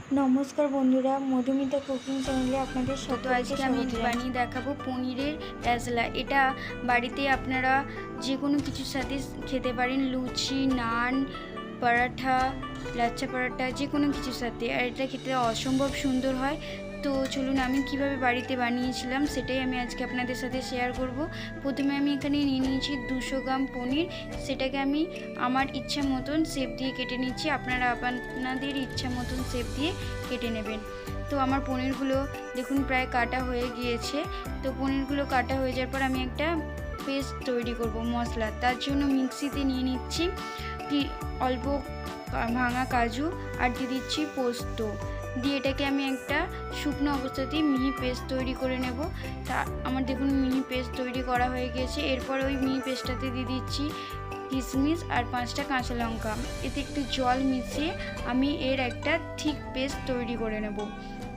नमस्कार बंधुरा मधुमिता कुकिंग चैनेले आपनादेर तो सकलके आज के आमी बानिये देखाबो पनीरेर रसला। एटा बाड़ीते आपनारा जे कोनो किछुर साथे खेते पारेन, लुचि, नान, पराठा, लाच्चा पराठा जे कोनो किछुर साथे। और एटा खेते असम्भव सुंदर हय। तो चलुन आमी किभाबे बाड़ीते बानिয়েছিলাম सेटाई आमी आजके आपनादेर साथे शेयर करब। प्रथमे आमी एखाने निये निয়েছি 200 ग्राम पनिर, सेटाके आमी आमार इच्छा मतन शेप दिए केटे निচ্ছি। आपनारा आपनादेर इच्छा मतन शेप दिए केटे नेবেন। तो आमार पनिरगुलो देखुन प्राय काटा हये गिয়েছে। तो पनिरगुलो काटा हये जाওয়ার পর आमी একটা पेस्ट तैरी करब मशला। तार जोन्नो मिक्सिते निये निচ্ছি अल्प भाঙা काजू और दिए दिচ্ছি पोस्त দিয়ে এটাকে আমি একটা শুকনো অবস্থাতেই মিহি পেস্ট তৈরি করে নেব। তা আমার দেখুন মিহি পেস্ট তৈরি করা হয়ে গেছে। এরপর ওই মিহি পেস্টটাতে দিয়ে দিচ্ছি কিশমিশ আর 5টা কাঁচা লঙ্কা। এতে একটু জল মিশিয়ে আমি এর একটা ঠিক পেস্ট তৈরি করে নেব।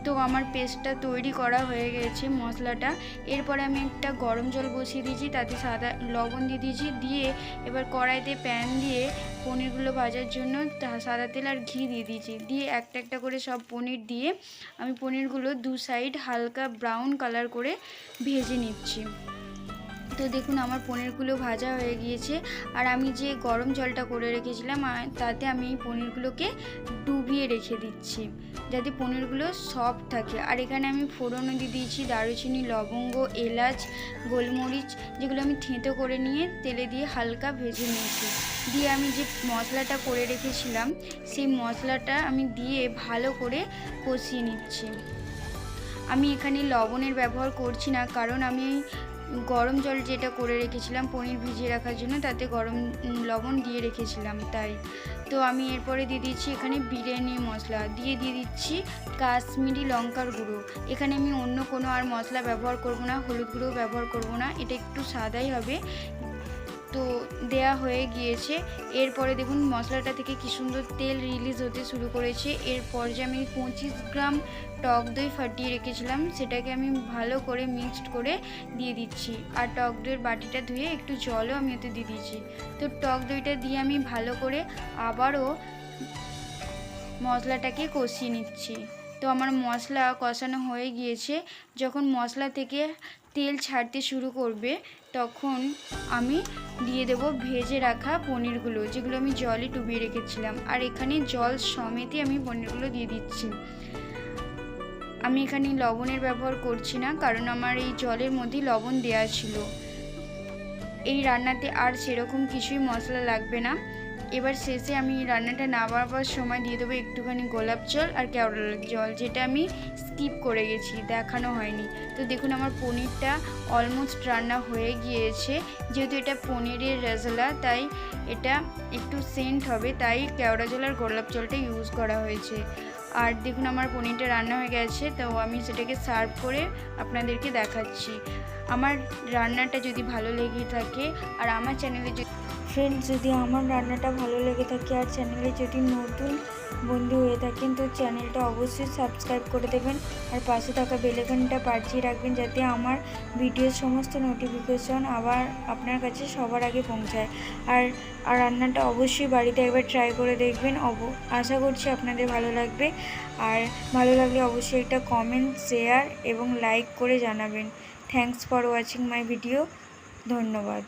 তো আমার পেস্টটা তৈরি করা হয়ে গেছে মশলাটা। এরপরে আমি একটা গরম জল বসিয়ে দিয়েছি, তাতে সাদা লবণ দিয়ে দিয়েছি। দিয়ে এবার কড়াইতে প্যান দিয়ে পনিরগুলো ভাজার জন্য সাদা তেল আর ঘি দিয়ে দিয়েছি। দিয়ে একটা একটা করে সব পনির দিয়ে আমি পনিরগুলো দু সাইড হালকা ব্রাউন কালার করে ভেজে নিচ্ছি। তো দেখুন আমার পনিরগুলো ভাজা হয়ে গিয়েছে। আর আমি যে গরম জলটা করে রেখেছিলাম তাতে আমি এই পনিরগুলোকে ডুবিয়ে রেখে দিচ্ছি যাতে পনিরগুলো সফট থাকে। আর এখানে আমি ফোড়নও দিয়ে দিয়েছি দারুচিনি, লবঙ্গ, এলাচ, গোলমরিচ, যেগুলো আমি থেঁতো করে নিয়ে তেলে দিয়ে হালকা ভেজে নিয়েছি। দিয়ে আমি যে মশলাটা করে রেখেছিলাম সেই মশলাটা আমি দিয়ে ভালো করে কষিয়ে নিচ্ছি। আমি এখানে লবণের ব্যবহার করছি না, কারণ আমি গরম জল যেটা করে রেখেছিলাম পনির ভিজিয়ে রাখার জন্য তাতে গরম লবণ দিয়ে রেখেছিলাম তাই। তো আমি এরপরে দিয়ে দিচ্ছি এখানে বিরিয়ানি মশলা, দিয়ে দিচ্ছি কাশ্মীরি লঙ্কার গুঁড়ো। এখানে আমি অন্য কোনো আর মশলা ব্যবহার করব না, হলুদ গুঁড়ো ব্যবহার করব না, এটা একটু সাদাই হবে। তো দেয়া হয়ে গিয়েছে। এরপরে দেখুন মশলাটা থেকে কি সুন্দর তেল রিলিজ হতে শুরু করেছে। এরপর যে আমি 25 গ্রাম টক দই ফাটিয়ে রেখেছিলাম সেটাকে আমি ভালো করে মিক্সড করে দিয়ে দিচ্ছি। আর টক দইয়ের বাটিটা ধুয়ে একটু জলও আমি ওতে দিয়ে দিচ্ছি। তো টক দইটা দিয়ে আমি ভালো করে আবারও মশলাটাকে কষিয়ে নিচ্ছি। তো আমার মশলা কষানো হয়ে গিয়েছে। যখন মশলা থেকে তেল ছাড়তে শুরু করবে তখন আমি দিয়ে দেব ভেজে রাখা পনিরগুলো, যেগুলো আমি জলে ডুবিয়ে রেখেছিলাম। আর এখানে জল সমেতই আমি পনিরগুলো দিয়ে দিচ্ছি। আমি এখানে লবণের ব্যবহার করছি না, কারণ আমার এই জলের মধ্যেই লবণ দেওয়া ছিল। এই রান্নাতে আর সেরকম কিছুই মশলা লাগবে না। এবার শেষে আমি রান্নাটা নামাবার সময় দিয়ে দেবো একটুখানি গোলাপ জল আর কেওড়ার জল, যেটা আমি স্কিপ করে গেছি, দেখানো হয়নি। তো দেখুন আমার পনিরটা অলমোস্ট রান্না হয়ে গিয়েছে। যেহেতু এটা পনিরের রসলা তাই এটা একটু সেন্ট হবে, তাই কেওড়া জল আর গোলাপ জলটা ইউজ করা হয়েছে। আর দেখুন আমার পনিরটা রান্না হয়ে গেছে। তো আমি সেটাকে সার্ভ করে আপনাদেরকে দেখাচ্ছি। আমার রান্নাটা যদি ভালো লেগে থাকে আর আমার চ্যানেলে फ्रेंड्स यदि আমার রান্নাটা ভালো লেগে থাকে আর চ্যানেলে যদি নতুন বন্ধু হয়ে থাকেন তো চ্যানেলটা অবশ্যই সাবস্ক্রাইব করে দেবেন আর পাশে থাকা বেল আইকনটা বাজিয়ে রাখবেন যাতে আমার ভিডিওর সমস্ত নোটিফিকেশন আবার আপনার কাছে সবার আগে পৌঁছায়। আর রান্নাটা অবশ্যই বাড়িতে একবার ট্রাই করে দেখবেন, আশা করছি আপনাদের ভালো লাগবে। আর ভালো লাগলে অবশ্যই একটা কমেন্ট, শেয়ার এবং লাইক করে জানাবেন। Thanks for watching my video. ধন্যবাদ।